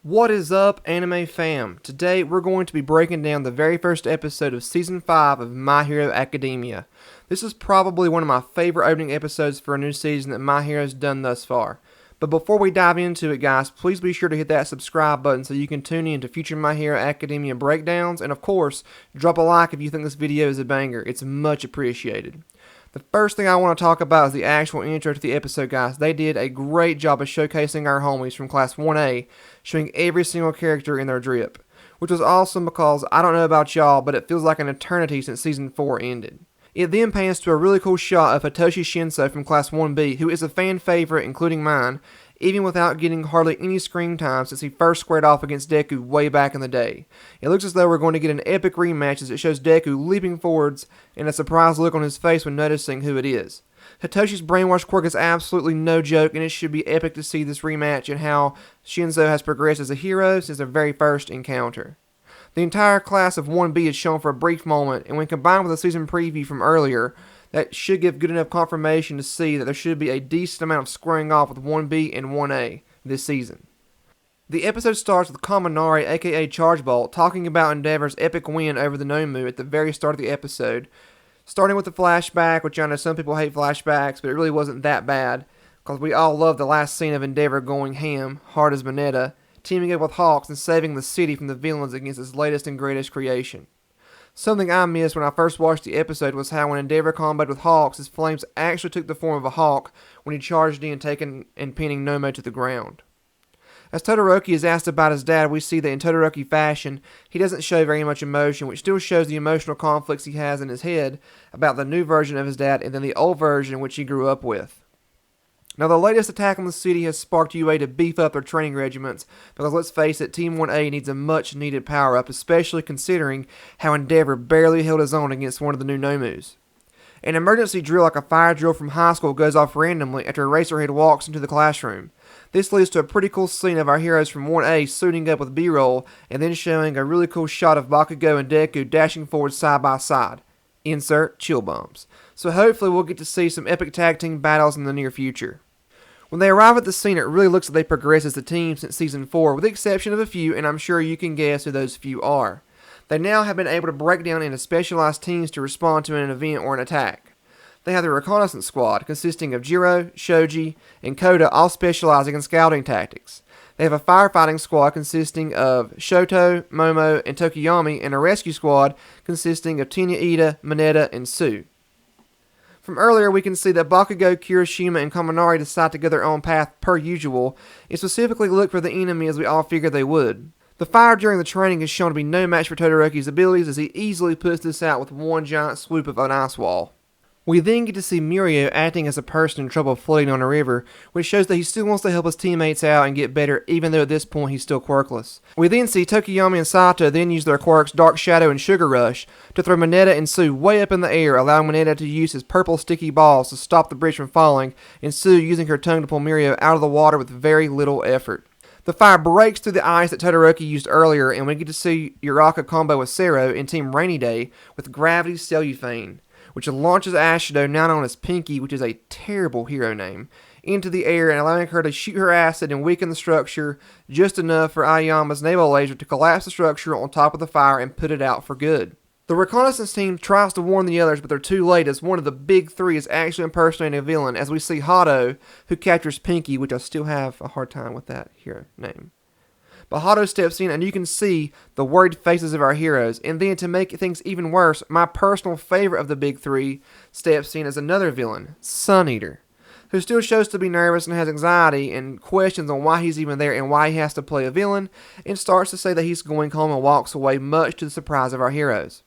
What is up, anime fam? Today we're going to be breaking down the very first episode of Season 5 of My Hero Academia. This is probably one of my favorite opening episodes for a new season that My Hero's done thus far. But before we dive into it, guys, please be sure to hit that subscribe button so you can tune in to future My Hero Academia breakdowns, and of course, drop a like if you think this video is a banger. It's much appreciated. The first thing I want to talk about is the actual intro to the episode, guys. They did a great job of showcasing our homies from Class 1A, showing every single character in their drip, which was awesome because I don't know about y'all, but it feels like an eternity since Season 4 ended. It then pans to a really cool shot of Hitoshi Shinso from Class 1B, who is a fan favorite, including mine, even without getting hardly any screen time since he first squared off against Deku way back in the day. It looks as though we're going to get an epic rematch as it shows Deku leaping forwards and a surprised look on his face when noticing who it is. Hitoshi's brainwash quirk is absolutely no joke, and it should be epic to see this rematch and how Shinso has progressed as a hero since their very first encounter. The entire class of 1B is shown for a brief moment, and when combined with the season preview from earlier, that should give good enough confirmation to see that there should be a decent amount of squaring off with 1B and 1A this season. The episode starts with Kaminari, aka Chargebolt, talking about Endeavor's epic win over the Nomu at the very start of the episode, starting with the flashback, which I know some people hate flashbacks, but it really wasn't that bad, because we all love the last scene of Endeavor going ham, hard as Mineta, teaming up with Hawks and saving the city from the villains against its latest and greatest creation. Something I missed when I first watched the episode was how when Endeavor combated with Hawks, his flames actually took the form of a hawk when he charged in, taking and pinning Nomo to the ground. As Todoroki is asked about his dad, we see that in Todoroki fashion, he doesn't show very much emotion, which still shows the emotional conflicts he has in his head about the new version of his dad and then the old version which he grew up with. Now, the latest attack on the city has sparked UA to beef up their training regiments, because let's face it, Team 1A needs a much-needed power-up, especially considering how Endeavor barely held his own against one of the new Nomus. An emergency drill like a fire drill from high school goes off randomly after Eraserhead walks into the classroom. This leads to a pretty cool scene of our heroes from 1A suiting up with B-roll, and then showing a really cool shot of Bakugo and Deku dashing forward side by side. Insert chill bumps. So hopefully we'll get to see some epic tag team battles in the near future. When they arrive at the scene, it really looks like they progress as a team since Season 4, with the exception of a few, and I'm sure you can guess who those few are. They now have been able to break down into specialized teams to respond to an event or an attack. They have the Reconnaissance Squad, consisting of Jiro, Shoji, and Koda, all specializing in scouting tactics. They have a Firefighting Squad consisting of Shoto, Momo, and Tokiyami, and a Rescue Squad consisting of Tenya Ida, Mineta, and Sue. From earlier, we can see that Bakugo, Kirishima, and Kaminari decide to go their own path per usual, and specifically look for the enemy as we all figured they would. The fire during the training is shown to be no match for Todoroki's abilities, as he easily puts this out with one giant swoop of an ice wall. We then get to see Mirio acting as a person in trouble floating on a river, which shows that he still wants to help his teammates out and get better, even though at this point he's still quirkless. We then see Tokiyami and Sato then use their quirks Dark Shadow and Sugar Rush to throw Mineta and Sue way up in the air, allowing Mineta to use his purple sticky balls to stop the bridge from falling, and Sue using her tongue to pull Mirio out of the water with very little effort. The fire breaks through the ice that Todoroki used earlier, and we get to see Uraka combo with Sero in Team Rainy Day with Gravity's Cellophane, which launches Ashido, now known as Pinky, which is a terrible hero name, into the air and allowing her to shoot her acid and weaken the structure just enough for Aoyama's naval laser to collapse the structure on top of the fire and put it out for good. The reconnaissance team tries to warn the others, but they're too late as one of the big three is actually impersonating a villain, as we see Hato, who captures Pinky, which I still have a hard time with that hero name. But Hato steps in, and you can see the worried faces of our heroes. And then, to make things even worse, my personal favorite of the big three steps in as another villain, Sun Eater, who still shows to be nervous and has anxiety and questions on why he's even there and why he has to play a villain, and starts to say that he's going home and walks away, much to the surprise of our heroes.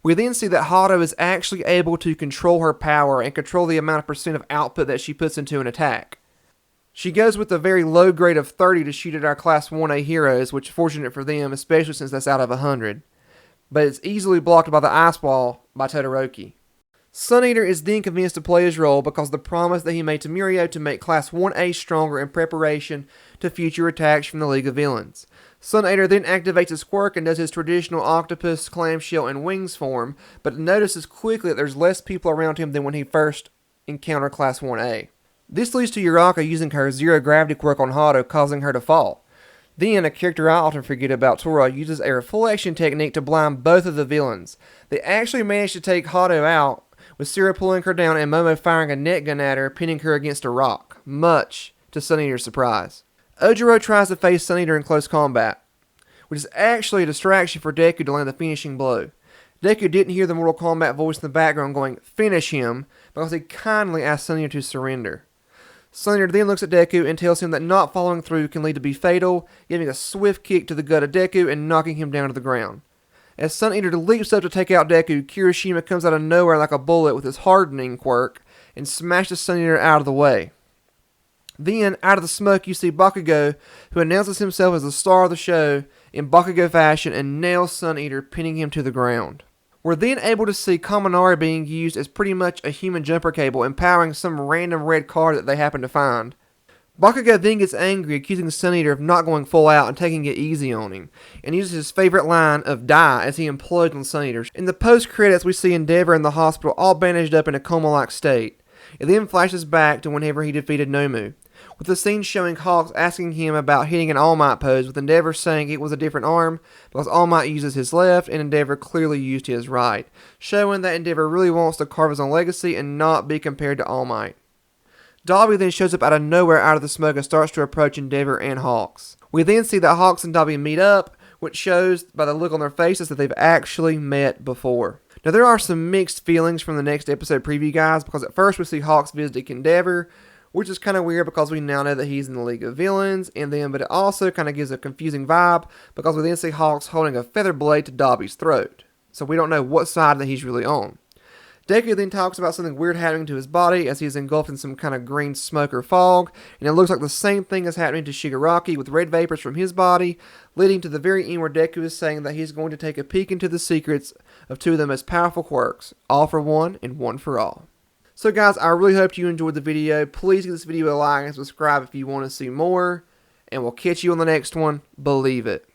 We then see that Hato is actually able to control her power and control the amount of percent of output that she puts into an attack. She goes with a very low grade of 30 to shoot at our Class 1A heroes, which is fortunate for them, especially since that's out of 100. But it's easily blocked by the ice wall by Todoroki. Sun Eater is then convinced to play his role because of the promise that he made to Mirio to make Class 1A stronger in preparation to future attacks from the League of Villains. Sun Eater then activates his quirk and does his traditional octopus, clamshell, and wings form, but notices quickly that there's less people around him than when he first encountered Class 1A. This leads to Uraka using her zero gravity quirk on Hato, causing her to fall. Then, a character I often forget about, Tora uses a reflection technique to blind both of the villains. They actually manage to take Hato out, with Sera pulling her down and Momo firing a net gun at her, pinning her against a rock, much to Sun Eater's surprise. Ojiro tries to face Sun Eater in close combat, which is actually a distraction for Deku to land the finishing blow. Deku didn't hear the Mortal Kombat voice in the background going, "Finish him," because he kindly asked Sun Eater to surrender. Sun Eater then looks at Deku and tells him that not following through can lead to be fatal, giving a swift kick to the gut of Deku and knocking him down to the ground. As Sun Eater leaps up to take out Deku, Kirishima comes out of nowhere like a bullet with his hardening quirk and smashes Sun Eater out of the way. Then, out of the smoke, you see Bakugo, who announces himself as the star of the show in Bakugo fashion and nails Sun Eater, pinning him to the ground. We're then able to see Kaminari being used as pretty much a human jumper cable, empowering some random red card that they happen to find. Bakugo then gets angry, accusing Sun Eater of not going full out and taking it easy on him, and uses his favorite line of "die" as he implodes on Sun Eater. In the post-credits, we see Endeavor in the hospital all bandaged up in a coma-like state. It then flashes back to whenever he defeated Nomu, with the scene showing Hawks asking him about hitting an All Might pose, with Endeavor saying it was a different arm because All Might uses his left and Endeavor clearly used his right, showing that Endeavor really wants to carve his own legacy and not be compared to All Might. Dobby then shows up out of nowhere out of the smoke and starts to approach Endeavor and Hawks. We then see that Hawks and Dobby meet up, which shows by the look on their faces that they've actually met before. Now, there are some mixed feelings from the next episode preview, guys, because at first we see Hawks visiting Endeavor, which is kind of weird because we now know that he's in the League of Villains, but it also kind of gives a confusing vibe because we then see Hawks holding a feather blade to Dobby's throat. So we don't know what side that he's really on. Deku then talks about something weird happening to his body as he's engulfed in some kind of green smoke or fog, and it looks like the same thing is happening to Shigaraki with red vapors from his body, leading to the very end where Deku is saying that he's going to take a peek into the secrets of two of the most powerful quirks, all for one and one for all. So guys, I really hope you enjoyed the video. Please give this video a like and subscribe if you want to see more, and we'll catch you on the next one. Believe it.